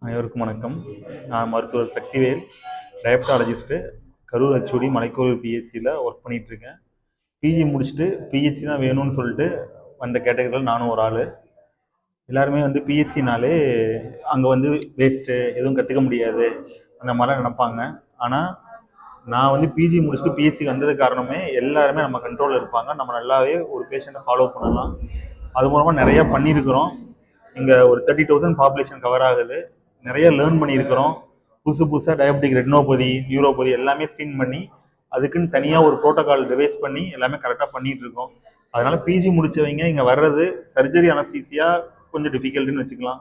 அனைவருக்கும் வணக்கம். நான் மருத்துவர் சக்திவேல், டயபெட்டாலஜிஸ்ட்டு, கரூர் ஹெச்ஓடி மலைக்கோவில் பிஹெச்சியில் ஒர்க் பண்ணிகிட்ருக்கேன். பிஜி முடிச்சுட்டு பிஹெச்சி தான் வேணும்னு சொல்லிட்டு வந்த கேட்டகரியில் நானும் ஒரு ஆள். எல்லாருமே பிஹெச்சினாலே அங்கே வேஸ்ட்டு, எதுவும் கற்றுக்க முடியாது அந்த மாதிரிலாம் நினப்பாங்க. ஆனால் நான் பிஜி முடிச்சுட்டு பிஹெச்சி வந்தது காரணமே எல்லாருமே நம்ம கண்ட்ரோலில் இருப்பாங்க. நம்ம நல்லாவே ஒரு பேஷண்ட்டை ஃபாலோ பண்ணலாம். அது மூலமாக நிறையா பண்ணியிருக்கிறோம். இங்கே ஒரு 30,000 பாப்புலேஷன் கவர் ஆகுது. நிறைய லேர்ன் பண்ணியிருக்கிறோம். புதுசாக டயபெட்டிக் ரெட்டினோபதி, நியூரோபதி எல்லாமே ஸ்க்ரீன் பண்ணி அதுக்குன்னு தனியாக ஒரு ப்ரோட்டோகால் டிவைஸ் பண்ணி எல்லாமே கரெக்டாக பண்ணிகிட்டு இருக்கோம். அதனால் பிஜி முடித்தவங்க இங்கே வர்றது சர்ஜரி அனஸ்தீசியா கொஞ்சம் டிஃபிகல்ட்டுன்னு வச்சுக்கலாம்.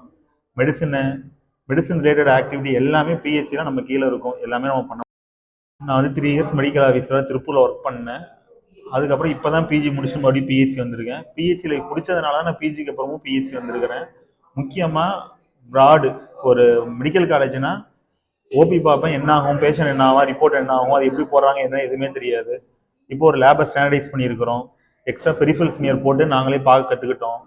மெடிசன் ரிலேட்டட் ஆக்டிவிட்டி எல்லாமே பிஹெச்சியில் நம்ம கீழே இருக்கும். எல்லாமே நம்ம பண்ண. நான் 3 இயர்ஸ் மெடிக்கல் ஆஃபீஸராக திருப்பூரில் ஒர்க் பண்ணேன். அதுக்கப்புறம் இப்போ தான் பிஜி முடிச்சுட்டு மறுபடியும் பிஹெச்சி வந்திருக்கேன். பிஹெச்சியில் பிடிச்சதுனால நான் பிஜிக்கு அப்புறமும் பிஹெச்சி வந்திருக்கிறேன். முக்கியமாக ப்ராடு ஒரு மெடிக்கல் காலேஜ்னா ஓபி பார்ப்பேன், என்ன ஆகும், பேஷண்ட் என்ன ஆகும், ரிப்போர்ட் என்ன ஆகும், அது எப்படி போடுறாங்க என்ன எதுவுமே தெரியாது. இப்போ ஒரு லேபை ஸ்டாண்டர்டைஸ் பண்ணியிருக்கிறோம். எக்ஸ்ட்ரா பெரிஃபரல் ஸ்மியர் போட்டு நாங்களே பார்க்க கற்றுக்கிட்டோம்.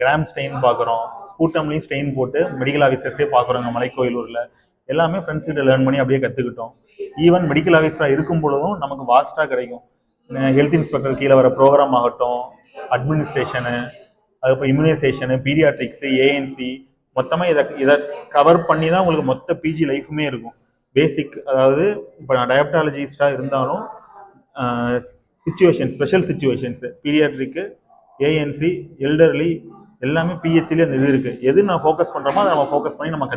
கிராம் ஸ்டெயின் பார்க்குறோம், ஸ்பூட்டம்லையும் ஸ்டெயின் போட்டு மெடிக்கல் ஆஃபீஸர்ஸே பார்க்குறோங்க மலைக்கோயிலூரில். எல்லாமே ஃப்ரெண்ட்ஸ் கிட்ட லேர்ன் பண்ணி அப்படியே கற்றுக்கிட்டோம். ஈவன் மெடிக்கல் ஆஃபீஸராக இருக்கும் பொழுதும் நமக்கு வாஸ்ட்டாக கிடைக்கும். ஹெல்த் இன்ஸ்பெக்டர் கீழே வர ப்ரோக்ராம் ஆகட்டும், அட்மினிஸ்ட்ரேஷனு, அதுக்கப்புறம் இம்யூனைசேஷனு, பீடியாட்ரிக்ஸு, ஏஎன்சி, மொத்தமாக இதை கவர் பண்ணி தான் உங்களுக்கு மொத்த பிஜி லைஃபுமே இருக்கும். பேசிக், அதாவது இப்போ நான் டயபெட்டாலஜிஸ்டாக இருந்தாலும் ஸ்பெஷல் சுச்சுவேஷன்ஸு, பீடியாட்ரிக்கு, ஏஎன்சி, எல்டர்லி எல்லாமே பிஹெச்சிலே அந்த இது இருக்குது. எது நான் ஃபோக்கஸ் பண்ணுறோமோ அதை நம்ம ஃபோக்கஸ் பண்ணி நம்ம